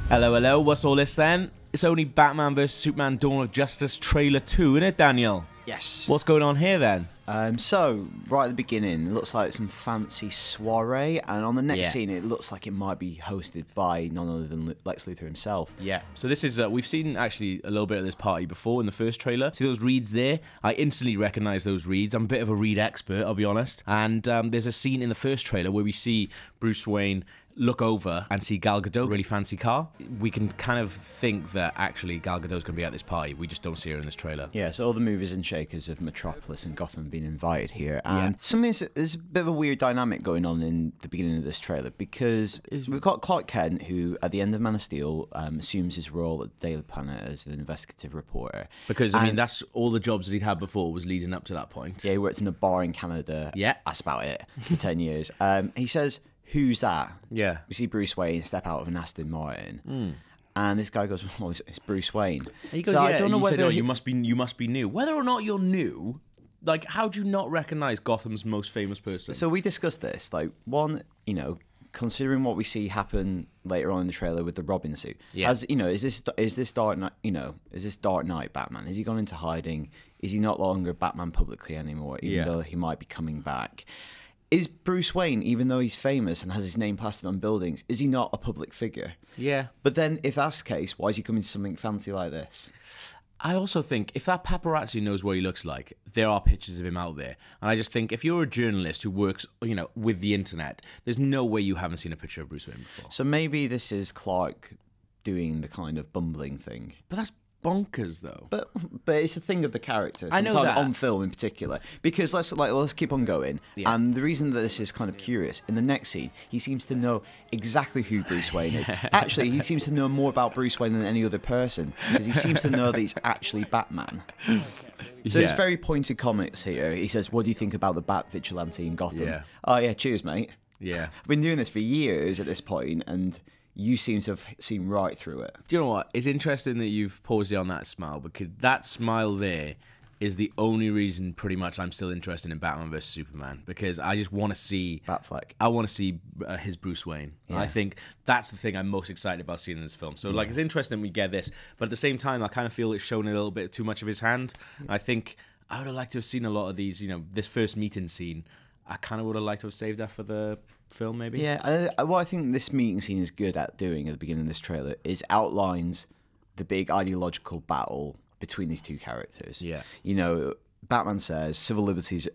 Hello, hello, what's all this then? It's only Batman vs Superman Dawn of Justice trailer 2, innit, Daniel? Yes. What's going on here then? So, right at the beginning, it looks like some fancy soiree, and on the next scene, it looks like it might be hosted by none other than Lex Luthor himself. Yeah, so this is, we've seen actually a little bit of this party before in the first trailer. See those reeds there? I instantly recognize those reeds. I'm a bit of a reed expert, I'll be honest. And there's a scene in the first trailer where we see Bruce Wayne look over and see Gal Gadot, really fancy car. We can kind of think that actually Gal Gadot's going to be at this party. We just don't see her in this trailer. Yeah, so all the movers and shakers of Metropolis and Gotham have been invited here. And there's a bit of a weird dynamic going on in the beginning of this trailer, because we've got Clark Kent, who at the end of Man of Steel assumes his role at the Daily Planet as an investigative reporter. Because, I mean, that's all the jobs that he'd had before was leading up to that point. Yeah, he worked in a bar in Canada. Yeah. That's about it, for 10 years. He says, "Who's that?" Yeah. We see Bruce Wayne step out of an Aston Martin. And this guy goes, "Oh, it's Bruce Wayne." He goes, so yeah, I don't know whether said, you must be new. Whether or not you're new, like, how do you not recognize Gotham's most famous person? So we discussed this. Like, one, considering what we see happen later on in the trailer with the Robin suit, is this Dark Knight Batman? Has he gone into hiding? Is he not longer Batman publicly anymore, even though he might be coming back? Is Bruce Wayne, even though he's famous and has his name plastered on buildings, is he not a public figure? Yeah. But then, if that's the case, why is he coming to something fancy like this? I also think if that paparazzi knows what he looks like, there are pictures of him out there. And I just think if you're a journalist who works, with the internet, there's no way you haven't seen a picture of Bruce Wayne before. So maybe this is Clark doing the kind of bumbling thing. But that's bonkers, though. But it's a thing of the character. I know that. On film in particular, because let's keep on going. Yeah. And the reason that this is kind of curious, in the next scene, he seems to know exactly who Bruce Wayne is. Actually, he seems to know more about Bruce Wayne than any other person, because he seems to know that he's actually Batman. So it's very pointed comments here. He says, "What do you think about the Bat vigilante in Gotham?" Yeah. Oh yeah, cheers, mate. Yeah. I've been doing this for years at this point, and you seem to have seen right through it. Do you know what? It's interesting that you've paused it on that smile, because that smile there is the only reason pretty much I'm still interested in Batman vs Superman, because I just want to see Batfleck. I want to see his Bruce Wayne. Yeah. I think that's the thing I'm most excited about seeing in this film. So like, it's interesting we get this, but at the same time, I kind of feel it's shown a little bit too much of his hand. I think I would have liked to have seen a lot of these, this first meeting scene. I kind of would have liked to have saved that for the film, maybe. Yeah, what I think this meeting scene is good at doing at the beginning of this trailer is outlines the big ideological battle between these two characters. Yeah. Batman says civil liberties,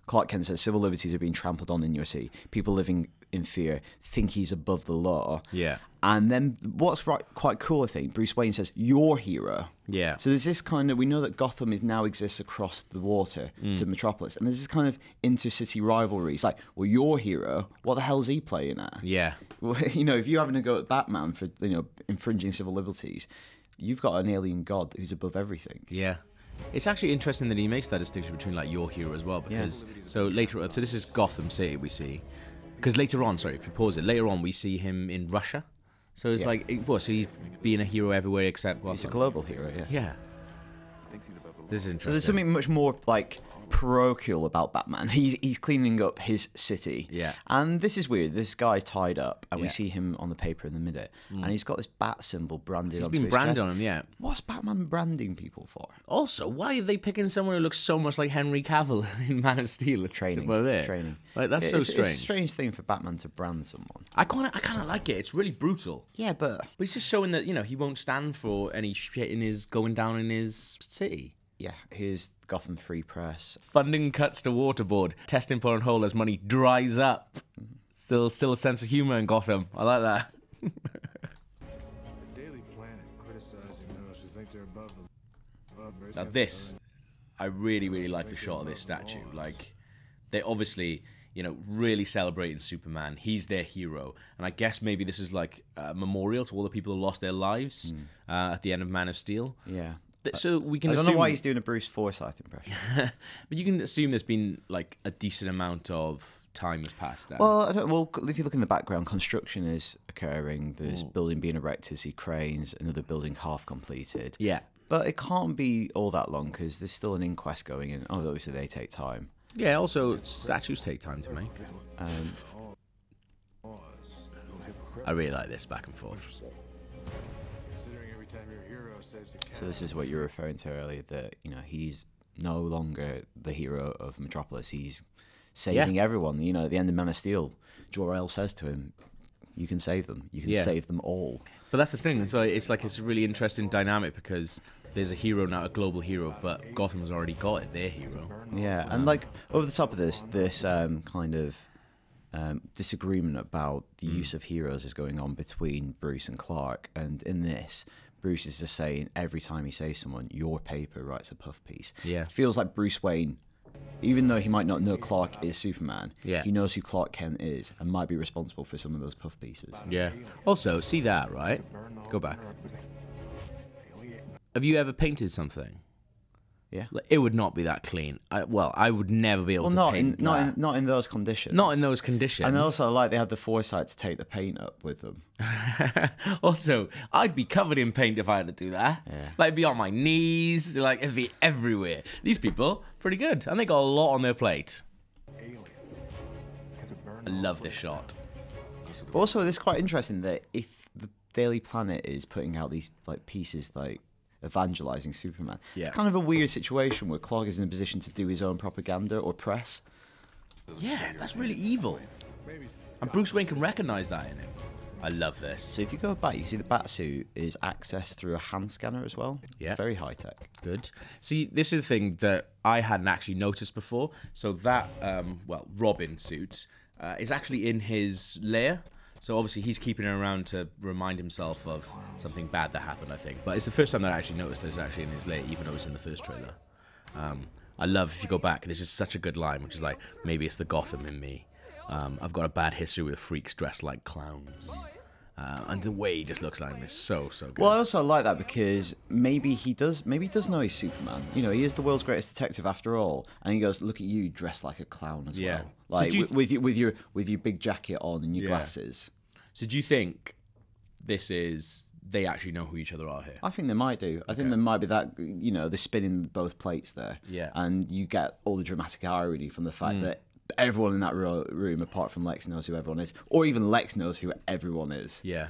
Clark Kent says civil liberties are being trampled on in your city. People living in fear think he's above the law. Yeah. And then what's quite cool, I think, Bruce Wayne says, "Your hero." Yeah. So there's this kind of, we know that Gotham now exists across the water to Metropolis, and there's this kind of intercity rivalry. It's like, well, your hero, what the hell's he playing at? Yeah. Well, if you're having a go at Batman for, infringing civil liberties, you've got an alien god who's above everything. Yeah. It's actually interesting that he makes that distinction between, like, your hero as well, because so this is Gotham City we see, because later on, sorry, if you pause it, later on we see him in Russia. So it's like, so he's being a hero everywhere except Gotham. He's a global hero, yeah. Yeah. This is interesting. So there's something much more, like, parochial about Batman. He's cleaning up his city. Yeah. And this is weird. This guy's tied up, and we see him on the paper in the minute, and he's got this bat symbol branded onto his chest. He's been branded on him, yeah. What's Batman branding people for? Also, why are they picking someone who looks so much like Henry Cavill in Man of Steel? Training. Like, that's so strange. It's a strange thing for Batman to brand someone. I kind of like it. It's really brutal. Yeah, but he's just showing that, he won't stand for any shit going down in his city. Yeah, here's Gotham Free Press. Funding cuts to waterboard. Testing put on hold as money dries up. Still a sense of humor in Gotham. I like that. The Daily Planet criticizing those who think they're above the... Now this, I really, really like the shot of this statue. Like, they obviously, really celebrating Superman. He's their hero. And I guess maybe this is like a memorial to all the people who lost their lives at the end of Man of Steel. Yeah. So we can I don't assume, know why he's doing a Bruce Forsyth impression. but you can assume there's been like a decent amount of time has passed. Well, if you look in the background, construction is occurring. There's building being erected, see cranes, another building half completed. Yeah. But it can't be all that long because there's still an inquest going, and obviously they take time. Yeah. Also, statues take time to make. I really like this back and forth. Considering every time your hero saves the So this is what you were referring to earlier, that, you know, he's no longer the hero of Metropolis. He's saving everyone. You know, at the end of Man of Steel, Jor-El says to him, you can save them. You can save them all. But that's the thing. So it's like it's a really interesting dynamic because there's a hero now, a global hero, but Gotham has already got it, their hero. Yeah, and like over the top of this kind of disagreement about the use of heroes is going on between Bruce and Clark. And in this, Bruce is just saying every time he saves someone, your paper writes a puff piece. Yeah. It feels like Bruce Wayne, even though he might not know Clark is Superman, he knows who Clark Kent is and might be responsible for some of those puff pieces. Yeah. Also, see that, right? Go back. Have you ever painted something? Yeah. Like, it would not be that clean. I would never be able to paint that. Not in those conditions. Not in those conditions. And also, like, they had the foresight to take the paint up with them. Also, I'd be covered in paint if I had to do that. Yeah. Like, it'd be on my knees, like, it'd be everywhere. These people, pretty good. And they got a lot on their plate. I love this shot. But also, it's quite interesting that if the Daily Planet is putting out these, like, pieces, like, evangelizing Superman, it's kind of a weird situation where Clark is in a position to do his own propaganda or press. Yeah, that's really evil. And Bruce Wayne can recognize that in him. I love this. So if you go back, you see the Batsuit is accessed through a hand scanner as well. Yeah. Very high tech. Good. See, this is the thing that I hadn't actually noticed before. So that, Robin suit is actually in his lair. So obviously he's keeping it around to remind himself of something bad that happened, I think. But it's the first time that I actually noticed that it's actually in his lair, even though it's in the first trailer. I love, if you go back, this is such a good line, which is like, maybe it's the Gotham in me. I've got a bad history with freaks dressed like clowns. And the way he just looks like him is so good. Well, I also like that because maybe he does know he's Superman. You know, he is the world's greatest detective after all. And he goes, look at you dressed like a clown as well. Like, so with your big jacket on and your glasses. So do you think they actually know who each other are here? I think they might do. I think there might be that, you know, they're spinning both plates there. Yeah. And you get all the dramatic irony from the fact that everyone in that room, apart from Lex, knows who everyone is. Or even Lex knows who everyone is. Yeah.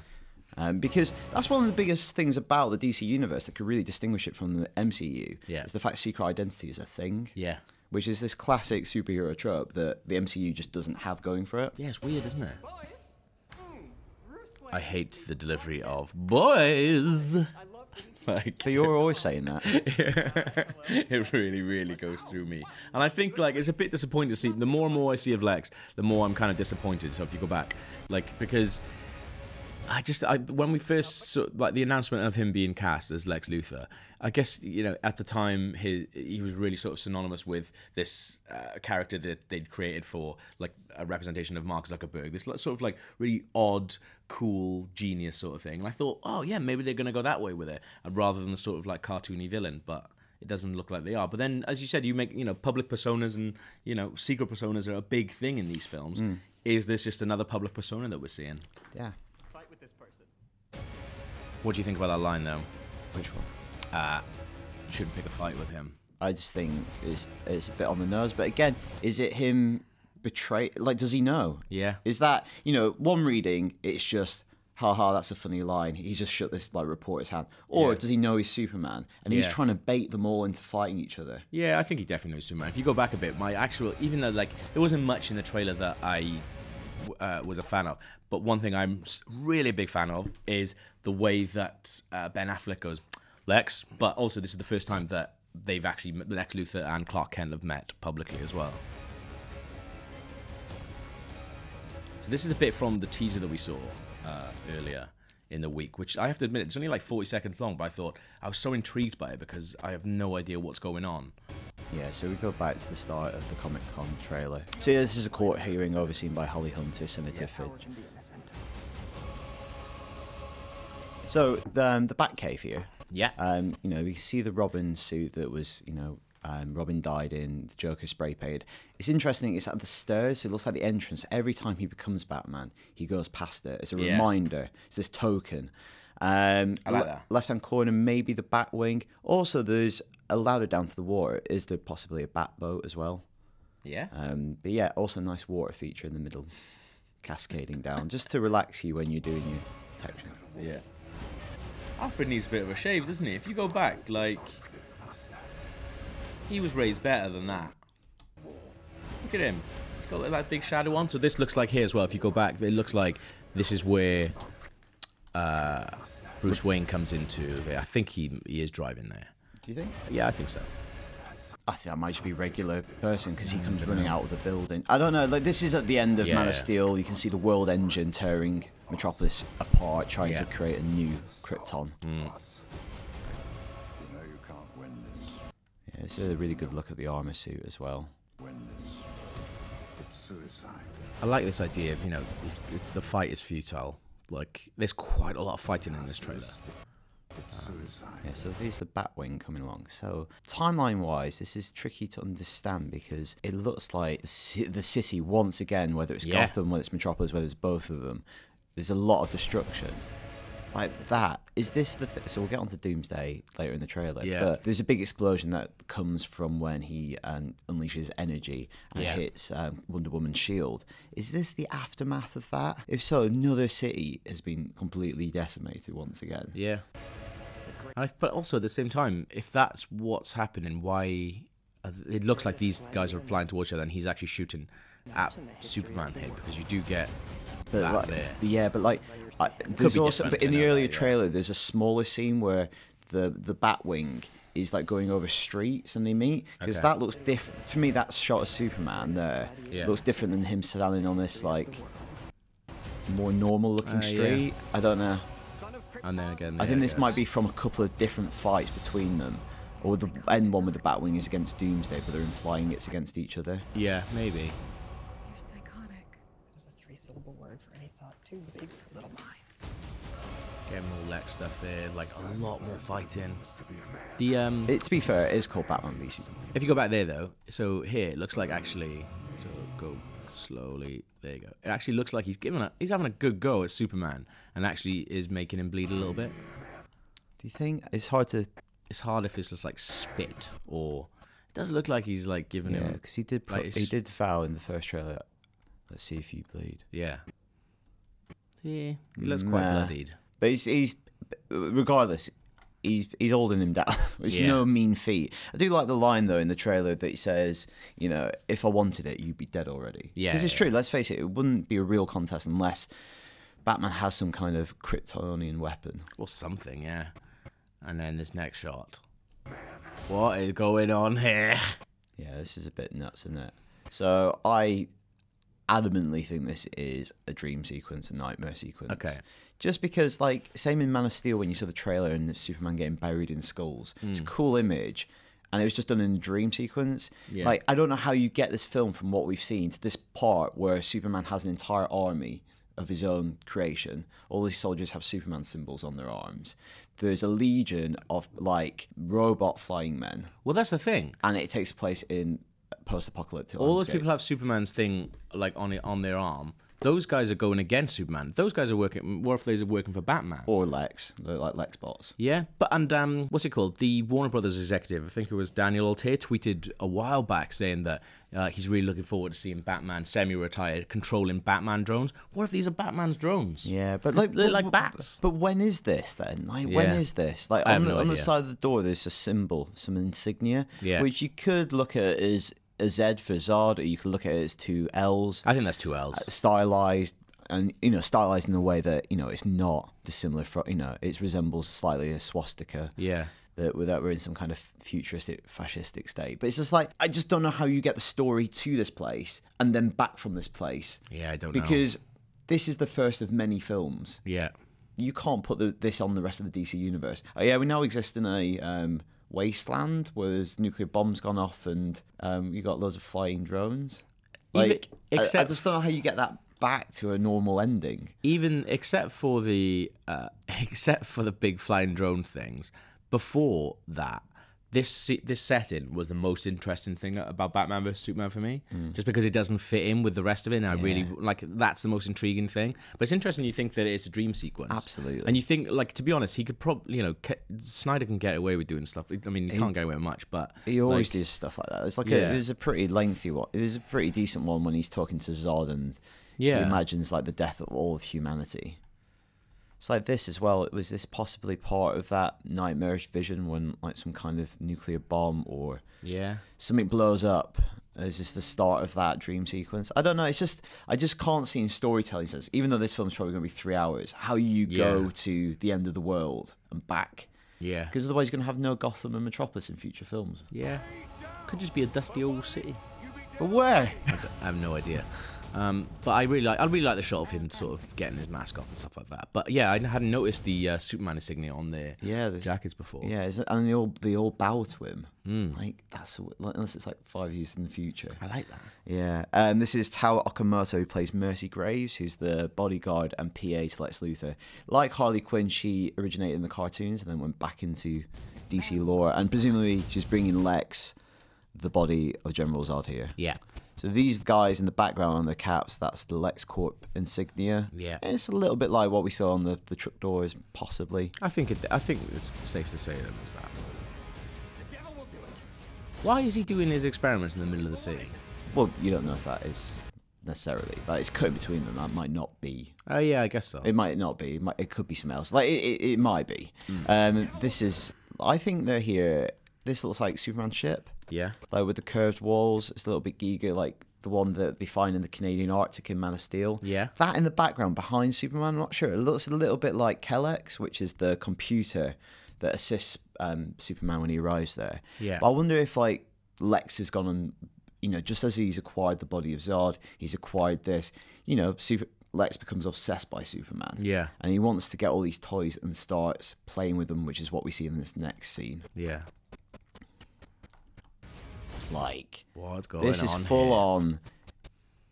Because that's one of the biggest things about the DC universe that could really distinguish it from the MCU. Yeah. Is the fact secret identity is a thing. Yeah. Which is this classic superhero trope that the MCU just doesn't have going for it. Yeah, it's weird, isn't it? I hate the delivery of boys. Like, So you're always saying that. it really, really goes through me. And I think, like, it's a bit disappointing to see. The more and more I see of Lex, the more I'm kind of disappointed. So if you go back, like, because when we first saw, like, the announcement of him being cast as Lex Luthor, I guess, you know, at the time he was really sort of synonymous with this character that they'd created for, like, a representation of Mark Zuckerberg, this sort of like really odd, cool, genius sort of thing. And I thought, oh yeah, maybe they're gonna go that way with it, rather than the sort of like cartoony villain. But it doesn't look like they are. But then, as you said, you make, you know, public personas and, you know, secret personas are a big thing in these films. Is this just another public persona that we're seeing? Yeah. What do you think about that line, though? Which one? You shouldn't pick a fight with him. I just think it's a bit on the nose. But again, is it him betray? Like, does he know? Yeah. Is that, you know, one reading, it's just, haha, that's a funny line. He just shut this, like, reporter's hand. Or does he know he's Superman? And he's trying to bait them all into fighting each other. Yeah, I think he definitely knows Superman. If you go back a bit, even though, like, there wasn't much in the trailer that I was a fan of, but one thing I'm really a big fan of is the way that Ben Affleck goes, Lex, but also this is the first time that they've actually, Lex Luthor and Clark Kent have met publicly as well. So this is a bit from the teaser that we saw earlier in the week, which I have to admit, it's only like 40 seconds long, but I thought I was so intrigued by it because I have no idea what's going on. Yeah, so we go back to the start of the Comic-Con trailer. So yeah, this is a court hearing overseen by Holly Hunter, Senator Fitch. So the Batcave here. Yeah. You know, we can see the Robin suit that was, you know, Robin died in, the Joker spray painted. It's interesting, it's at the stairs, so it looks like the entrance. Every time he becomes Batman, he goes past it. It's a reminder. It's this token. I like that. Left-hand corner, maybe the Batwing. Also, there's a ladder down to the water. Is there possibly a Bat boat as well? Yeah. But yeah, also a nice water feature in the middle. cascading down, just to relax you when you're doing your protection. Yeah. Alfred needs a bit of a shave, doesn't he? If you go back, like, he was raised better than that. Look at him. He's got that big shadow on. So this looks like here as well. If you go back, it looks like this is where Bruce Wayne comes into there. I think he is driving there. Do you think? Yeah, I think so. I think that might just be regular person because he comes running out of the building. I don't know. Like, this is at the end of Man of Steel. You can see the World Engine tearing Metropolis apart, trying to create a new Krypton. You know you can't win this. Yeah, it's a really good look at the armor suit as well. Win this. It's suicide. I like this idea of, you know, the fight is futile. Like, there's quite a lot of fighting in this trailer. Yeah, so there's the Batwing coming along. So timeline-wise, this is tricky to understand because it looks like the city once again, whether it's Gotham, whether it's Metropolis, whether it's both of them, there's a lot of destruction. Like that. Is this the so we'll get onto Doomsday later in the trailer. Yeah. But there's a big explosion that comes from when he unleashes energy and hits Wonder Woman's shield. Is this the aftermath of that? If so, another city has been completely decimated once again. Yeah. But also at the same time, if that's what's happening, why it looks like these guys are flying towards each other and he's actually shooting at Superman here, because you do get that like, there. Yeah, but like there's also, but in the earlier trailer, there's a smaller scene where the Batwing is like going over streets and they meet, because that looks different. For me, that shot of Superman there looks different than him standing on this like more normal looking street. I don't know. And then again, I think this might be from a couple of different fights between them, or the end one with the Batwing is against Doomsday, but they're implying it's against each other. Yeah, maybe. You're psychotic. It is a 3-syllable word for any thought too big for little minds. Getting more Lex stuff there, like a lot more fighting. To be fair, it is called Batman v Superman. If you go back there though, so here it looks like actually, so go slowly. There you go. It actually looks like he's having a good go at Superman, and actually is making him bleed a little bit. Do you think it's hard to? It's hard if it's just like spit, or it does look like he's like giving him. Because he did. He did vow in the first trailer. Let's see if you bleed. Yeah. Yeah. He looks quite bloodied. But he's regardless. He's holding him down, which is no mean feat. I do like the line though in the trailer that he says, you know, if I wanted it, you'd be dead already. Yeah, because it's true. Let's face it; it wouldn't be a real contest unless Batman has some kind of Kryptonian weapon or something. Yeah. And then this next shot. What is going on here? Yeah, this is a bit nuts, isn't it? So I adamantly think this is a dream sequence, a nightmare sequence. Okay. Just because, like, same in Man of Steel when you saw the trailer and Superman getting buried in skulls. It's a cool image, and it was just done in a dream sequence. Yeah. Like, I don't know how you get this film from what we've seen to this part where Superman has an entire army of his own creation. All these soldiers have Superman symbols on their arms. There's a legion of, like, robot flying men. Well, that's the thing. And it takes place in post-apocalyptic all those people have Superman's thing, like, on their arm. Those guys are going against Superman. Those guys are working. What if they're working for Batman or Lex? They're like Lex bots. Yeah, but and what's it called? The Warner Brothers executive, I think it was Daniel Altair, tweeted a while back saying that he's really looking forward to seeing Batman semi-retired controlling Batman drones. What if these are Batman's drones? Yeah, but they're like bats. But when is this then? Like, when is this? Like on the side of the door, there's a symbol, some insignia, which you could look at as a Z for Zod, or you could look at it as two L's. I think that's two L's. Stylized, and, you know, stylized in a way that, you know, it's not dissimilar from, you know, it resembles slightly a swastika. Yeah. That we're in some kind of futuristic, fascistic state. But it's just like, I just don't know how you get the story to this place and then back from this place. Yeah, I don't know. Because this is the first of many films. Yeah. You can't put this on the rest of the DC universe. Yeah, we now exist in a wasteland where there's nuclear bombs gone off and you got loads of flying drones. Like, I just don't know how you get that back to a normal ending. Even except for the big flying drone things. Before that, this setting was the most interesting thing about Batman vs Superman for me, just because it doesn't fit in with the rest of it. And I really like, that's the most intriguing thing. But it's interesting you think that it's a dream sequence. Absolutely. And you think, like, to be honest, he could probably, you know, Snyder can get away with doing stuff. I mean, he can't get away with much, but he always does stuff like that. It's like there's a pretty lengthy one. There's a pretty decent one when he's talking to Zod and Yeah. He imagines like the death of all of humanity. It's like this as well. Was this possibly part of that nightmarish vision when like some kind of nuclear bomb or something blows up? Is this the start of that dream sequence? I don't know. It's just I just can't see in storytelling sense, even though this film's probably going to be 3 hours, how you go to the end of the world and back. Yeah. Because otherwise you're going to have no Gotham and Metropolis in future films. Yeah. Could just be a dusty old city. But where? I have no idea. But I really like the shot of him sort of getting his mask off and stuff like that. But yeah, I hadn't noticed the Superman insignia on their jackets before. Yeah, and they all bow to him. Like that's unless it's like 5 years in the future. I like that. Yeah, and this is Tao Okamoto, who plays Mercy Graves, who's the bodyguard and PA to Lex Luthor. Like Harley Quinn, she originated in the cartoons and then went back into DC lore, and presumably she's bringing Lex the body of General Zod here. Yeah. So these guys in the background on their caps, that's the LexCorp insignia. Yeah. It's a little bit like what we saw on the truck doors, possibly. I think it's safe to say that it was that. Why is he doing his experiments in the middle of the city? Well, you don't know if that is necessarily. Like, it's cut between them. That might not be. Oh, yeah, I guess so. It might not be. It could be something else. Like, it might be. This is... I think they're here... This looks like Superman's ship. Yeah. Like, with the curved walls. It's a little bit Giga, like the one that they find in the Canadian Arctic in Man of Steel. Yeah. That in the background behind Superman, I'm not sure. It looks a little bit like Kellex, which is the computer that assists Superman when he arrives there. Yeah. But I wonder if, like, Lex has gone and, you know, just as he's acquired the body of Zod, he's acquired this, you know, Lex becomes obsessed by Superman. Yeah. And he wants to get all these toys and starts playing with them, which is what we see in this next scene. Yeah. Like, what's going this is on full here? on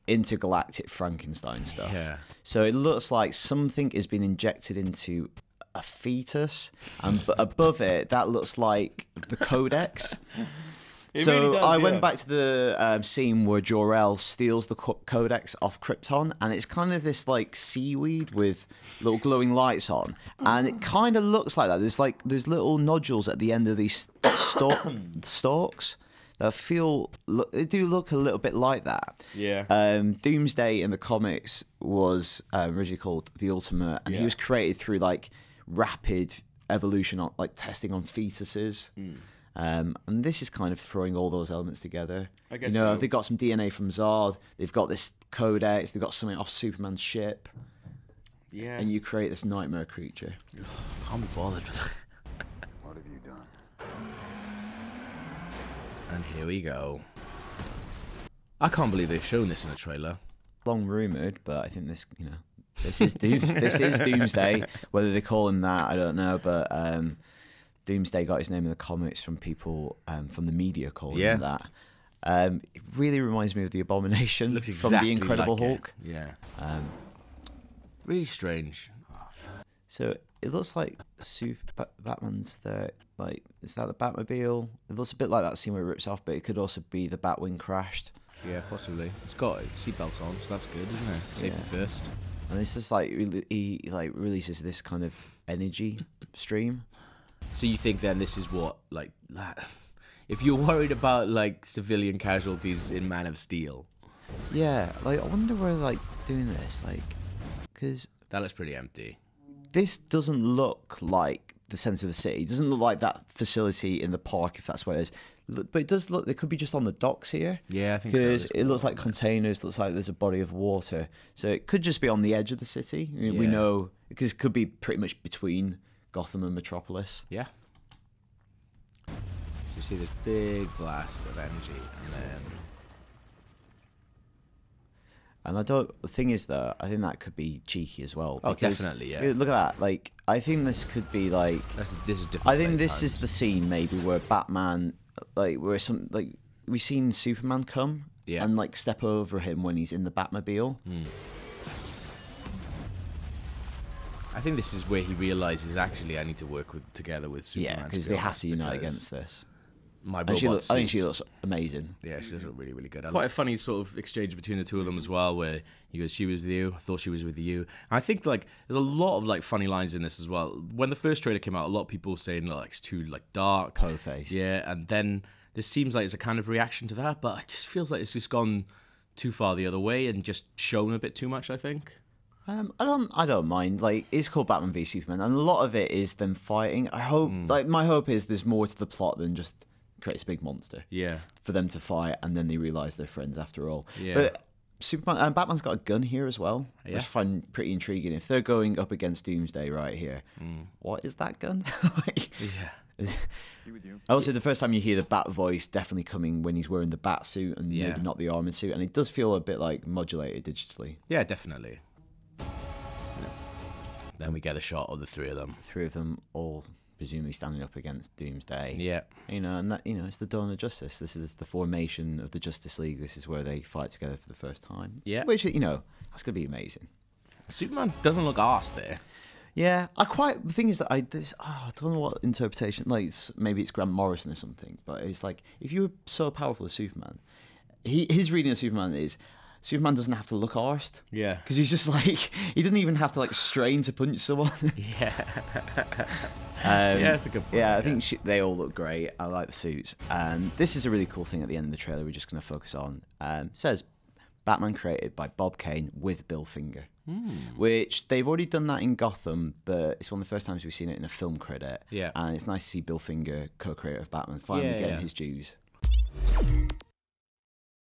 intergalactic Frankenstein stuff. Yeah. So it looks like something has been injected into a fetus, and above it, that looks like the Codex. I went back to the scene where Jor-El steals the Codex off Krypton, and it's kind of this like seaweed with little glowing lights on, and it kind of looks like that. There's little nodules at the end of these stalks that they do look a little bit like that. Yeah. Doomsday in the comics was originally called the Ultimate, and he was created through like rapid evolution, on like testing on fetuses. And this is kind of throwing all those elements together. I guess they've got some DNA from Zod, they've got this Codex, they've got something off Superman's ship. Yeah. And you create this nightmare creature. Can't be bothered with that. What have you done? And here we go. I can't believe they've shown this in a trailer. Long rumoured, but I think this is this is Doomsday. Whether they call him that, I don't know, but Doomsday got his name in the comics from people from the media calling him that. It really reminds me of the Abomination Looks from exactly the Incredible like Hulk. It. Yeah. Really strange. So it looks like Batman's there. Like, is that the Batmobile? It looks a bit like that scene where it rips off, but it could also be the Batwing crashed. Yeah, possibly. It's got seatbelts on, so that's good, isn't it? Safety first. And this is like he like releases this kind of energy stream. So you think then this is what, like, that? If you're worried about like civilian casualties in Man of Steel, yeah, like I wonder where they're like doing this, like, because that looks pretty empty. This doesn't look like the centre of the city. It doesn't look like that facility in the park, if that's where it is. But it does look. They could be just on the docks here. Yeah, I think so. Because it looks like containers. Looks like there's a body of water. So it could just be on the edge of the city. I mean, we know because it could be pretty much between Gotham and Metropolis. Yeah. So you see this big blast of energy, and then. And the thing is though, I think that could be cheeky as well. Oh, definitely, yeah. Look at that. Like, I think this could be like. This is different. I think this is the scene maybe where Batman, like, where we've seen Superman come and like step over him when he's in the Batmobile. I think this is where he realizes actually I need to work together with Superman. Yeah, because they have to unite against this. My I think she looks amazing. Yeah, she does look really, really good. Quite a funny sort of exchange between the two of them as well, where he goes, "She was with you. I thought she was with you." And I think like there's a lot of like funny lines in this as well. When the first trailer came out, a lot of people were saying like it's too like dark, po-faced. Yeah, and then this seems like it's a kind of reaction to that, but it just feels like it's just gone too far the other way and just shown a bit too much, I think. I don't mind. Like, it's called Batman v Superman, and a lot of it is them fighting. I hope, like, my hope is there's more to the plot than just create a big monster. Yeah. For them to fight, and then they realise they're friends after all. Yeah. But Superman and Batman's got a gun here as well, which I find pretty intriguing. If they're going up against Doomsday right here, what is that gun? I would say the first time you hear the Bat voice definitely coming when he's wearing the Bat suit and maybe not the armored suit, and it does feel a bit like modulated digitally. Yeah, definitely. Then we get a shot of the three of them. Three of them all presumably standing up against Doomsday. Yeah. You know, and that, you know, it's the dawn of justice. This is the formation of the Justice League. This is where they fight together for the first time. Yeah. Which, you know, that's going to be amazing. Superman doesn't look arsed there. Yeah, the thing is that I don't know what interpretation, like, maybe it's Grant Morrison or something, but it's like, if you were so powerful as Superman, his reading of Superman is, Superman doesn't have to look arsed. Yeah. Because he's just like, he doesn't even have to like strain to punch someone. Yeah. Yeah, that's a good point. Yeah, I think they all look great. I like the suits. And this is a really cool thing at the end of the trailer we're just going to focus on. It says, Batman created by Bob Kane with Bill Finger. Which they've already done that in Gotham, but it's one of the first times we've seen it in a film credit. Yeah. And it's nice to see Bill Finger, co-creator of Batman, finally getting his dues.